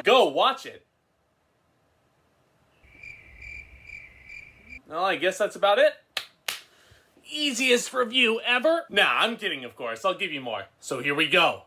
Go watch it. Well, I guess that's about it. Easiest review ever? Nah, I'm kidding, of course. I'll give you more. So here we go.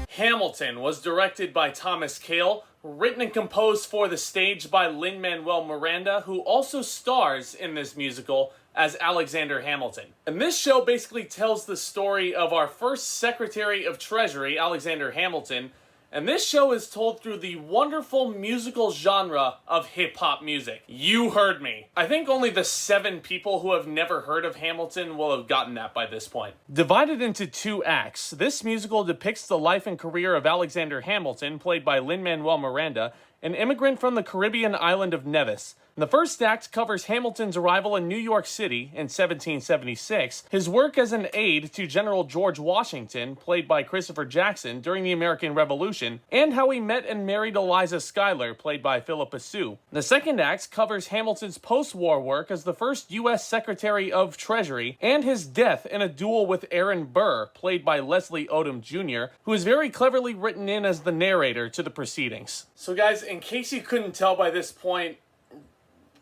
Hamilton was directed by Thomas Kail, written and composed for the stage by Lin-Manuel Miranda, who also stars in this musical as Alexander Hamilton. And this show basically tells the story of our first Secretary of Treasury, Alexander Hamilton, and this show is told through the wonderful musical genre of hip-hop music. You heard me. I think only the 7 people who have never heard of Hamilton will have gotten that by this point. Divided into 2 acts, this musical depicts the life and career of Alexander Hamilton, played by Lin-Manuel Miranda, an immigrant from the Caribbean island of Nevis. The first act covers Hamilton's arrival in New York City in 1776, his work as an aide to General George Washington, played by Christopher Jackson, during the American Revolution, and how he met and married Eliza Schuyler, played by Phillipa. The second act covers Hamilton's post-war work as the first U.S. Secretary of Treasury, and his death in a duel with Aaron Burr, played by Leslie Odom Jr., who is very cleverly written in as the narrator to the proceedings. So guys, in case you couldn't tell by this point,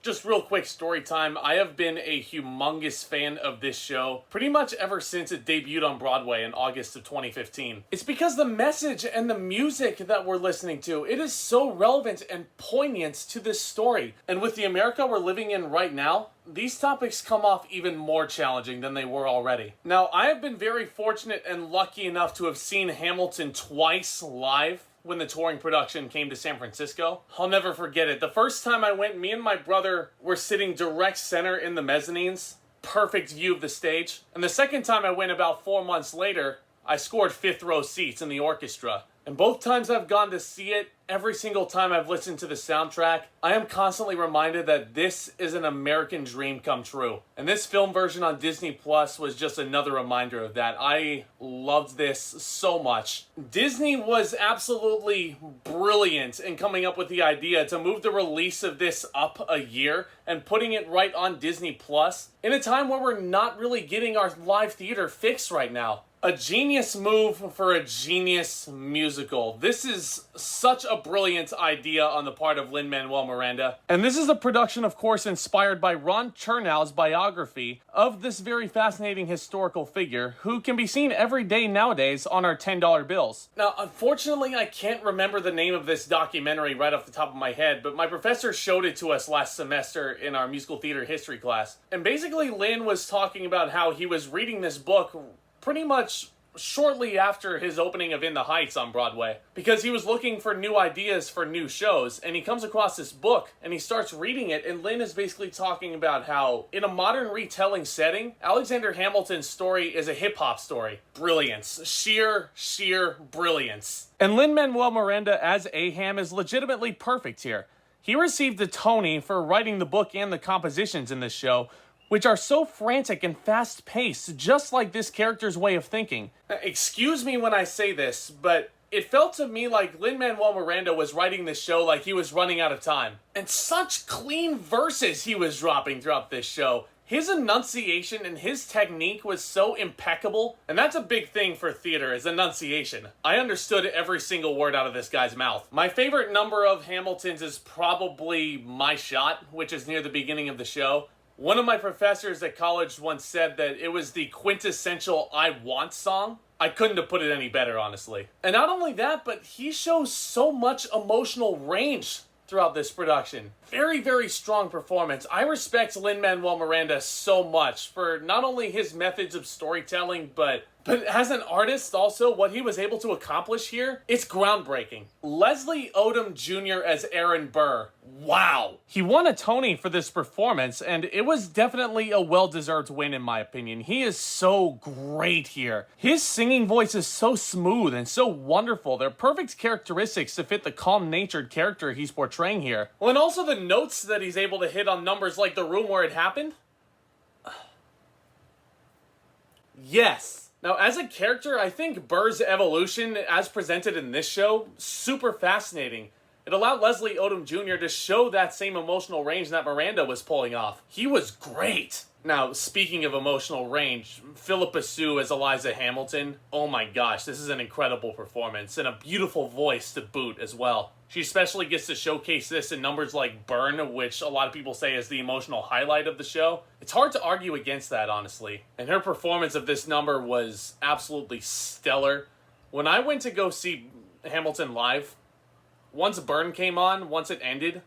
just real quick story time. I have been a humongous fan of this show pretty much ever since it debuted on Broadway in August of 2015. It's because the message and the music that we're listening to, it is so relevant and poignant to this story. And with the America we're living in right now, these topics come off even more challenging than they were already. Now, I have been very fortunate and lucky enough to have seen Hamilton twice live when the touring production came to San Francisco. I'll never forget it. The first time I went, me and my brother were sitting direct center in the mezzanines, perfect view of the stage. And the second time I went, about 4 months later, I scored 5th row seats in the orchestra. And both times I've gone to see it, every single time I've listened to the soundtrack, I am constantly reminded that this is an American dream come true. And this film version on Disney Plus was just another reminder of that. I loved this so much. Disney was absolutely brilliant in coming up with the idea to move the release of this up a year and putting it right on Disney Plus in a time where we're not really getting our live theater fixed right now. A genius move for a genius musical. This is such a brilliant idea on the part of Lin-Manuel Miranda. And this is a production, of course, inspired by Ron Chernow's biography of this very fascinating historical figure who can be seen every day nowadays on our $10 bills. Now, unfortunately, I can't remember the name of this documentary right off the top of my head, but my professor showed it to us last semester in our musical theater history class. And basically, Lin was talking about how he was reading this book pretty much shortly after his opening of In the Heights on Broadway, because he was looking for new ideas for new shows, and he comes across this book and he starts reading it, and Lin is basically talking about how in a modern retelling setting, Alexander Hamilton's story is a hip-hop story. Brilliance. Sheer brilliance. And Lin-Manuel Miranda as Aham is legitimately perfect here. He received a Tony for writing the book and the compositions in this show, which are so frantic and fast-paced, just like this character's way of thinking. Excuse me when I say this, but it felt to me like Lin-Manuel Miranda was writing this show like he was running out of time. And such clean verses he was dropping throughout this show. His enunciation and his technique was so impeccable, and that's a big thing for theater, is enunciation. I understood every single word out of this guy's mouth. My favorite number of Hamilton's is probably My Shot, which is near the beginning of the show. One of my professors at college once said that it was the quintessential I Want song. I couldn't have put it any better, honestly. And not only that, but he shows so much emotional range throughout this production. Very strong performance. I respect Lin-Manuel Miranda so much for not only his methods of storytelling, but as an artist also, what he was able to accomplish here, it's groundbreaking. Leslie Odom Jr. as Aaron Burr. Wow. He won a Tony for this performance, and it was definitely a well-deserved win in my opinion. He is so great here. His singing voice is so smooth and so wonderful. They're perfect characteristics to fit the calm-natured character he's portraying here. Well, and also the notes that he's able to hit on numbers like The Room Where It Happened. Yes. Now, as a character, I think Burr's evolution, as presented in this show, super fascinating. It allowed Leslie Odom Jr. to show that same emotional range that Miranda was pulling off. He was great. Now, speaking of emotional range, Phillipa Sue as Eliza Hamilton, oh my gosh, this is an incredible performance, and a beautiful voice to boot as well. She especially gets to showcase this in numbers like Burn, which a lot of people say is the emotional highlight of the show. It's hard to argue against that, honestly. And her performance of this number was absolutely stellar. When I went to go see Hamilton live, once Burn came on, once it ended,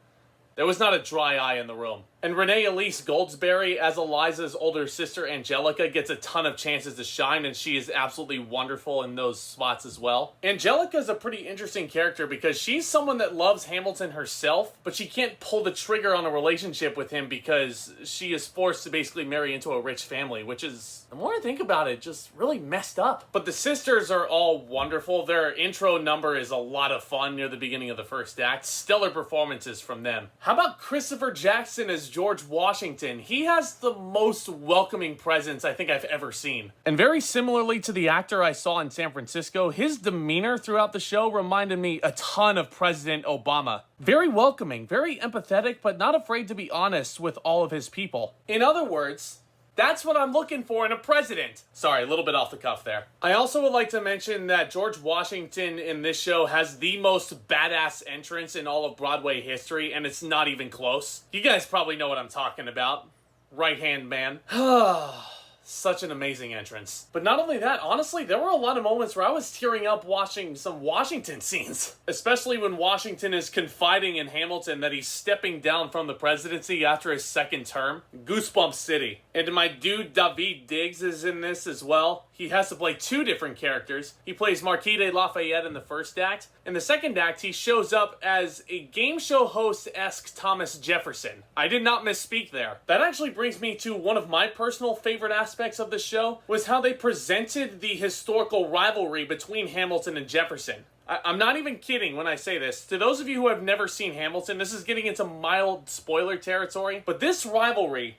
there was not a dry eye in the room. And Renee Elise Goldsberry as Eliza's older sister Angelica gets a ton of chances to shine, and she is absolutely wonderful in those spots as well. Angelica is a pretty interesting character because she's someone that loves Hamilton herself, but she can't pull the trigger on a relationship with him because she is forced to basically marry into a rich family, which is, the more I think about it, just really messed up. But the sisters are all wonderful. Their intro number is a lot of fun near the beginning of the first act. Stellar performances from them. How about Christopher Jackson as George Washington? He has the most welcoming presence I think I've ever seen. And very similarly to the actor I saw in San Francisco, his demeanor throughout the show reminded me a ton of President Obama. Very welcoming, very empathetic, but not afraid to be honest with all of his people. In other words, that's what I'm looking for in a president. Sorry, a little bit off the cuff there. I also would like to mention that George Washington in this show has the most badass entrance in all of Broadway history, and it's not even close. You guys probably know what I'm talking about. Right-hand man. Such an amazing entrance. But not only that, honestly, there were a lot of moments where I was tearing up watching some Washington scenes. Especially when Washington is confiding in Hamilton that he's stepping down from the presidency after his second term. Goosebumps City. And my dude David Diggs is in this as well. He has to play two different characters. He plays Marquis de Lafayette in the first act. In the second act, he shows up as a game show host-esque Thomas Jefferson. I did not misspeak there. That actually brings me to one of my personal favorite aspects of the show, was how they presented the historical rivalry between Hamilton and Jefferson. I'm not even kidding when I say this. To those of you who have never seen Hamilton, this is getting into mild spoiler territory, but this rivalry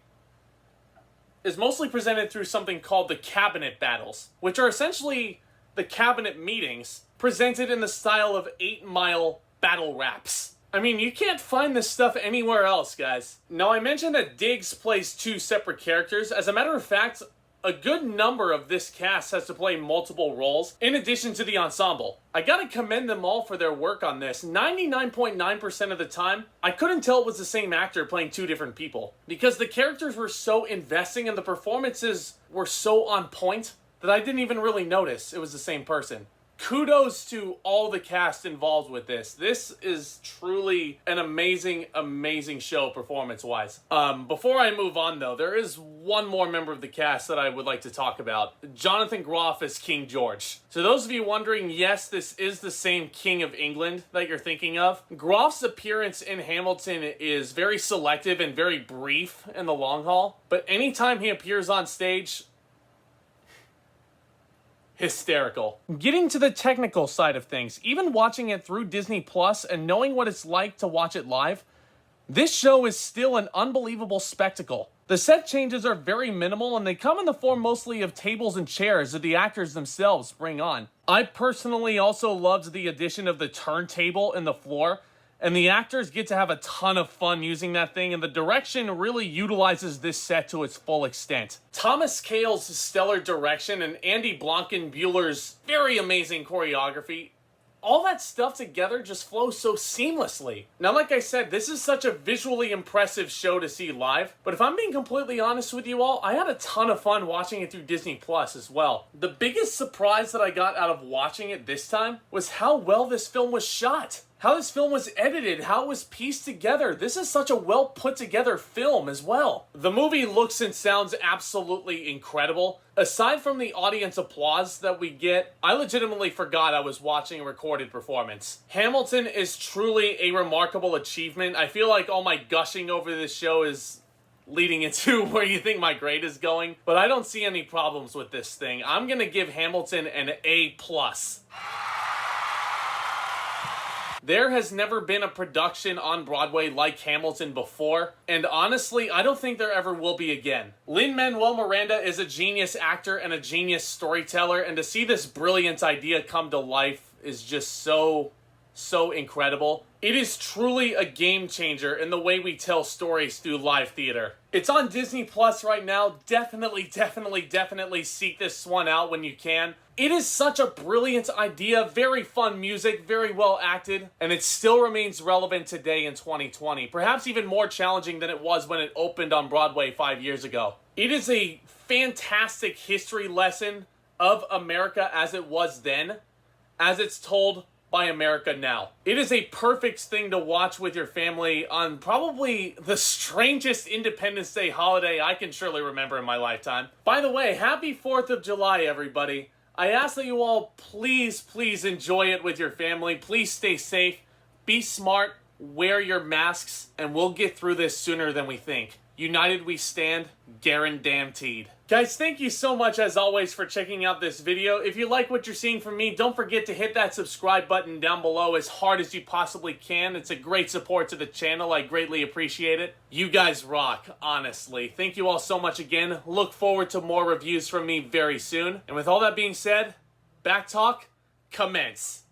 is mostly presented through something called the cabinet battles, which are essentially the cabinet meetings presented in the style of 8 Mile battle raps. I mean, you can't find this stuff anywhere else, guys. Now, I mentioned that Diggs plays 2 separate characters. As a matter of fact, a good number of this cast has to play multiple roles, in addition to the ensemble. I gotta commend them all for their work on this. 99.9% of the time, I couldn't tell it was the same actor playing 2 different people, because the characters were so investing and the performances were so on point that I didn't even really notice it was the same person. Kudos to all the cast involved with this. This is truly an amazing, amazing show performance-wise. Before I move on, though, there is one more member of the cast that I would like to talk about. Jonathan Groff as King George. So those of you wondering, yes, this is the same King of England that you're thinking of. Groff's appearance in Hamilton is very selective and very brief in the long haul, but anytime he appears on stage, hysterical. Getting to the technical side of things, even watching it through Disney Plus and knowing what it's like to watch it live, this show is still an unbelievable spectacle. The set changes are very minimal and they come in the form mostly of tables and chairs that the actors themselves bring on. I personally also loved the addition of the turntable in the floor, and the actors get to have a ton of fun using that thing, and the direction really utilizes this set to its full extent. Thomas Cale's stellar direction and Andy Blankenbuehler's very amazing choreography, all that stuff together just flows so seamlessly. Now, like I said, this is such a visually impressive show to see live, but if I'm being completely honest with you all, I had a ton of fun watching it through Disney Plus as well. The biggest surprise that I got out of watching it this time was how well this film was shot. How this film was edited, how it was pieced together. This is such a well put together film as well. The movie looks and sounds absolutely incredible. Aside from the audience applause that we get, I legitimately forgot I was watching a recorded performance. Hamilton is truly a remarkable achievement. I feel like all my gushing over this show is leading into where you think my grade is going, but I don't see any problems with this thing. I'm gonna give Hamilton an A+. There has never been a production on Broadway like Hamilton before, and honestly, I don't think there ever will be again. Lin-Manuel Miranda is a genius actor and a genius storyteller, and to see this brilliant idea come to life is just so so incredible. It is truly a game changer in the way we tell stories through live theater. It's on Disney Plus right now. Definitely seek this one out when you can. It is such a brilliant idea, very fun music, very well acted, and it still remains relevant today in 2020. Perhaps even more challenging than it was when it opened on Broadway 5 years ago. It is a fantastic history lesson of America as it was then, as it's told by America now. It is a perfect thing to watch with your family on probably the strangest Independence Day holiday I can surely remember in my lifetime. By the way, happy 4th of July, everybody. I ask that you all please enjoy it with your family. Please stay safe, be smart, wear your masks, and we'll get through this sooner than we think. United we stand, guaranteed. Guys, thank you so much as always for checking out this video. If you like what you're seeing from me, don't forget to hit that subscribe button down below as hard as you possibly can. It's a great support to the channel. I greatly appreciate it. You guys rock, honestly. Thank you all so much again. Look forward to more reviews from me very soon. And with all that being said, back talk, commence.